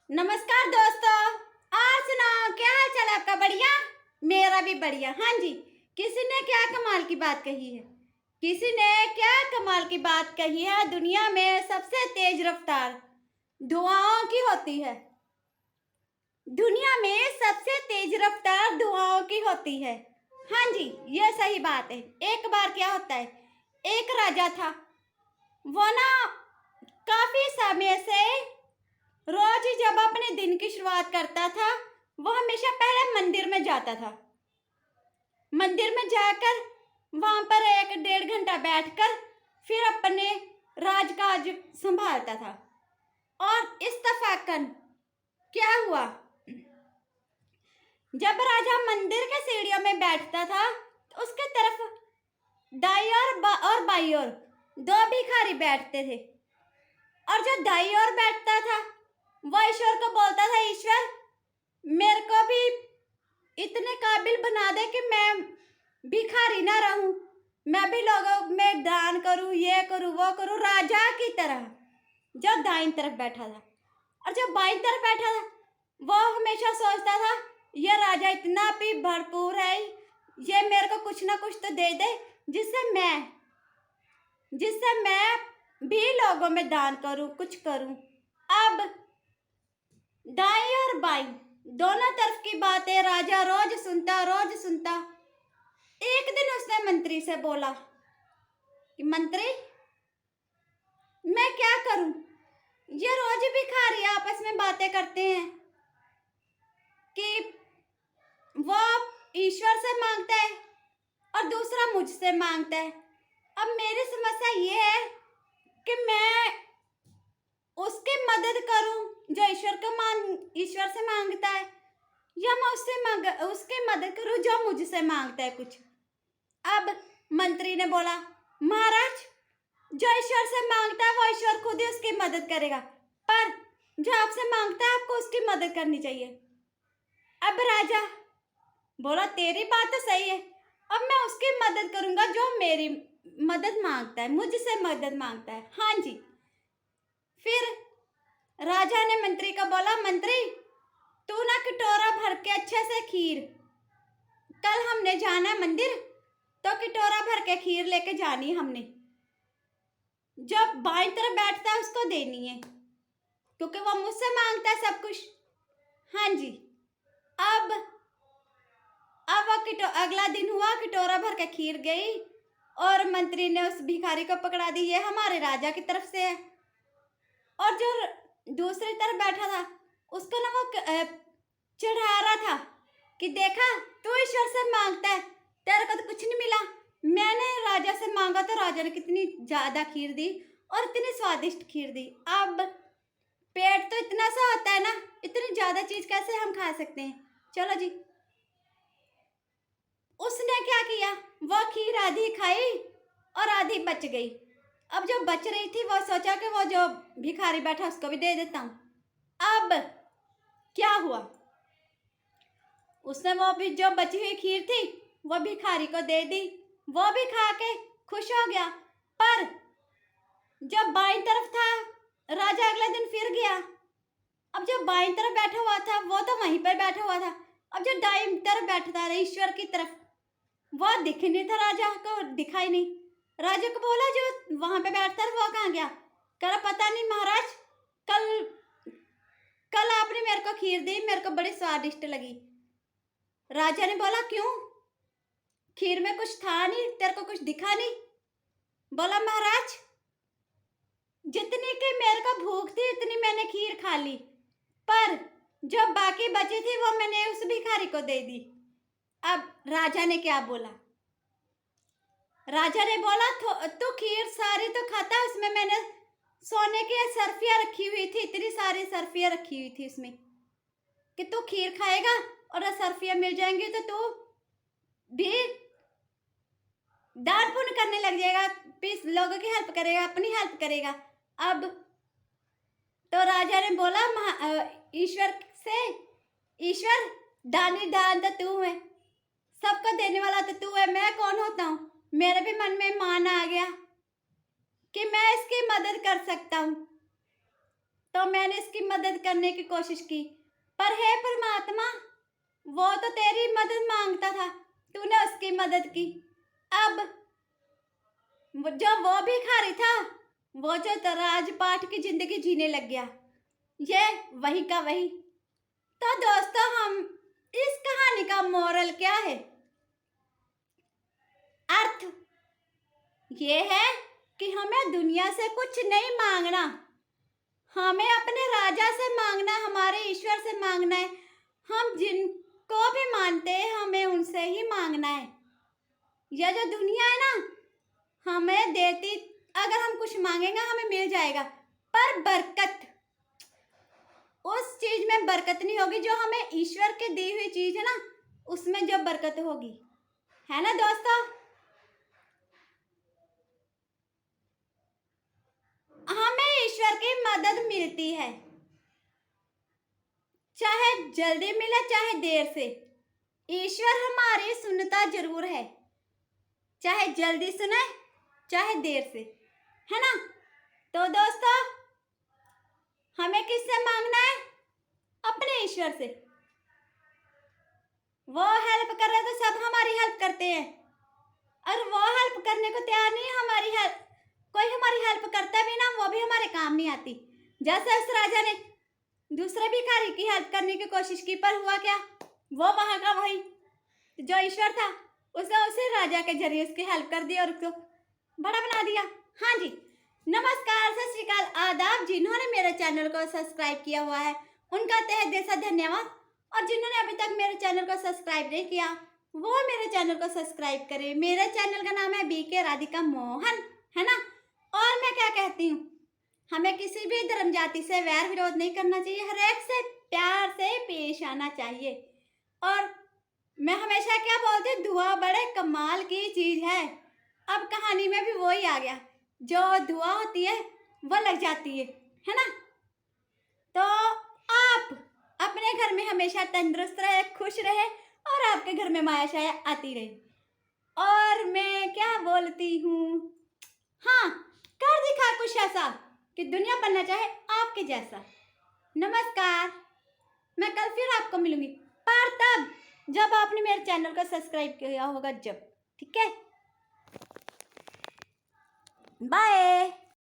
नमस्कार दोस्तों। और सुनाओ, क्या हाल चाल है आपका? बढ़िया। मेरा भी बढ़िया। हाँ जी। किसी ने क्या कमाल की बात कही है? किसी ने क्या कमाल की बात कही है? दुनिया में सबसे तेज रफ्तार धुआओं की होती है। दुनिया में सबसे तेज रफ्तार धुआओं की होती है। हाँ जी, ये सही बात है। एक बार क्या होता है, एक राजा था। वो ना काफी समय से रोज जब अपने दिन की शुरुआत करता था, वो हमेशा पहले मंदिर में जाता था। मंदिर में जाकर वहां पर 1 डेढ़ घंटा बैठकर फिर अपने राजकाज संभालता था। और इत्तफाकन क्या हुआ, जब राजा मंदिर के सीढ़ियों में बैठता था तो उसके तरफ दाई और बाई ओर दो भिखारी बैठते थे। और जो दाई ओर बैठता था वो ईश्वर को बोलता था, ईश्वर मेरे को भी इतने काबिल बना दे कि मैं भिखारी ना रहूं, मैं भी लोगों में दान करूं, ये करूं वो करूं, राजा की तरह। जो दाईं तरफ बैठा था और जो बाईं तरफ बैठा था वो हमेशा सोचता था, ये राजा इतना भी भरपूर है, ये मेरे को कुछ ना कुछ तो दे दे जिससे मैं भी लोगों में दान करूं, कुछ करूं। अब दाई और बाईं दोनों तरफ की बातें राजा रोज सुनता। एक दिन उसने मंत्री से बोला कि मंत्री, मैं क्या करूं? ये रोज भिखारी आपस में बातें करते हैं कि वो ईश्वर से मांगता है और दूसरा मुझसे मांगता है। अब मेरी समस्या ये है कि मैं उसकी मदद करूं जो ईश्वर से मांगता है, या मैं उसकी मदद करूं जो मुझसे मांगता है कुछ। अब मंत्री ने बोला, महाराज, जो ईश्वर से मांगता है वो ईश्वर खुद ही उसकी मदद करेगा, पर जो आपसे मांगता है आपको उसकी मदद करनी चाहिए। अब राजा बोला, तेरी बात तो सही है, अब मैं उसकी मदद करूंगा जो मेरी मदद मांगता है, मुझसे मदद मांगता है। हाँ जी। फिर राजा ने मंत्री को बोला, मंत्री तू ना कटोरा भर के अच्छे से खीर, कल हमने जाना है मंदिर, तो कटोरा भर के खीर लेके जानी है हमने। जब बाईं तरफ बैठता है उसको देनी है, क्योंकि वो मुझसे मांगता है सब कुछ। हाँ जी। अब अगला दिन हुआ, कटोरा भर के खीर गई और मंत्री ने उस भिखारी को पकड़ा दी, ये हमारे राजा की तरफ से है। और जो दूसरी तरफ बैठा था उसको ना वो चिढ़ा रहा था कि देखा, तू ईश्वर से मांगता है, तेरे को तो कुछ नहीं मिला। मैंने राजा से मांगा तो राजा ने कितनी ज्यादा खीर दी और इतनी स्वादिष्ट खीर दी। अब पेट तो इतना सा होता है ना, इतनी ज्यादा चीज कैसे हम खा सकते हैं? चलो जी। उसने क्या किया, वो खीर आधी खाई और आधी बच गई। अब जो बच रही थी वो सोचा कि वो जो भिखारी बैठा उसको भी दे देता हूँ। अब क्या हुआ, उसने वो भी जो बची हुई खीर थी वो भिखारी को दे दी, वो भी खा के खुश हो गया। पर जब बाईं तरफ था, राजा अगले दिन फिर गया। अब जो बाईं तरफ बैठा हुआ था वो तो वहीं पर बैठा हुआ था। अब जो दाईं तरफ बैठा था ईश्वर की तरफ, वो दिख नहीं था, राजा को दिखाई नहीं। राजा को बोला, जो वहां पे बैठता है वो कहाँ गया? कह रहा, पता नहीं महाराज, कल कल आपने मेरे को खीर दी, मेरे को बड़ी स्वादिष्ट लगी। राजा ने बोला, क्यों? खीर में कुछ था नहीं, तेरे को कुछ दिखा नहीं? बोला, महाराज, जितनी की मेरे को भूख थी इतनी मैंने खीर खा ली, पर जो बाकी बची थी वो मैंने उस भिखारी को दे दी। अब राजा ने क्या बोला? राजा ने बोला, तू खीर सारी तो खाता, उसमें मैंने सोने की सरफियां रखी हुई थी, इतनी सारी सरफियां रखी हुई थी उसमें, कि तू खीर खाएगा और सरफियां मिल जाएंगी तो तू भी दान पुण्य करने लग जाएगा, प्लीज लोगों की हेल्प करेगा, अपनी हेल्प करेगा। अब तो राजा ने बोला ईश्वर से, ईश्वर, दानी दान तो तू है, सबको देने वाला तो तू है, मैं कौन होता हूँ? मेरे भी मन में मान आ गया कि मैं इसकी मदद कर सकता हूँ। तो मैंने इसकी मदद करने की कोशिश की, पर हे परमात्मा, वो तो तेरी मदद मांगता था, तूने उसकी मदद की। अब जो वो भिखारी था, वो जो राजपाट की जिंदगी जीने लग गया, ये वही का वही। तो दोस्तों, हम इस कहानी का मोरल क्या है? अर्थ ये है कि हमें दुनिया से कुछ नहीं मांगना, हमें अपने राजा से मांगना, हमारे ईश्वर से मांगना है। हम जिनको भी मानते हैं, हमें उनसे ही मांगना है। यह जो दुनिया है ना, हमें देती, अगर हम कुछ मांगेंगे हमें मिल जाएगा, पर बरकत, उस चीज में बरकत नहीं होगी जो हमें ईश्वर के दी हुई चीज है ना, उसमें जो बरकत होगी, है ना दोस्तों। हमें ईश्वर की मदद मिलती है, चाहे जल्दी मिले चाहे देर से। ईश्वर हमारी सुनता जरूर है, चाहे जल्दी सुने चाहे देर से, है ना। तो दोस्तों, हमें किससे मांगना है? अपने ईश्वर से। वो हेल्प कर रहे तो सब हमारी हेल्प करते हैं, और वो हेल्प करने को तैयार नहीं है हमारी हेल्प, कोई हमारी हेल्प करता भी ना, वो भी हमारे काम नहीं आती। जैसे उस राजा ने दूसरे भिखारी की हेल्प करने की कोशिश की, पर हुआ क्या? वो वहां का वही जो ईश्वर था, उसने उसे राजा के जरिए उसकी हेल्प कर दी और उसको बड़ा बना दिया। हाँ जी, नमस्कार, सत श्री अकाल, आदाब। जिन्होंने मेरे चैनल को सब्सक्राइब किया हुआ है उनका तहे दिल से धन्यवाद, और जिन्होंने अभी तक मेरे चैनल को सब्सक्राइब नहीं किया वो मेरे चैनल को सब्सक्राइब करें। मेरे चैनल का नाम है बीके राधिका मोहन, है ना। और मैं क्या कहती हूँ, हमें किसी भी धर्म जाति से वैर विरोध नहीं करना चाहिए, हर एक से प्यार से पेश आना चाहिए। और मैं हमेशा क्या बोलती हूँ, दुआ बड़े कमाल की चीज है। अब कहानी में भी वही आ गया, जो दुआ होती है वो लग जाती है ना। तो आप अपने घर में हमेशा तंदुरुस्त रहे, खुश रहे, और आपके घर में माया शाया आती रहे। और मैं क्या बोलती हूँ, हाँ, कर दिखा कुछ ऐसा कि दुनिया बनना चाहे आपके जैसा। नमस्कार, मैं कल फिर आपको मिलूंगी, पर तब जब आपने मेरे चैनल को सब्सक्राइब किया होगा, जब। ठीक है, बाय।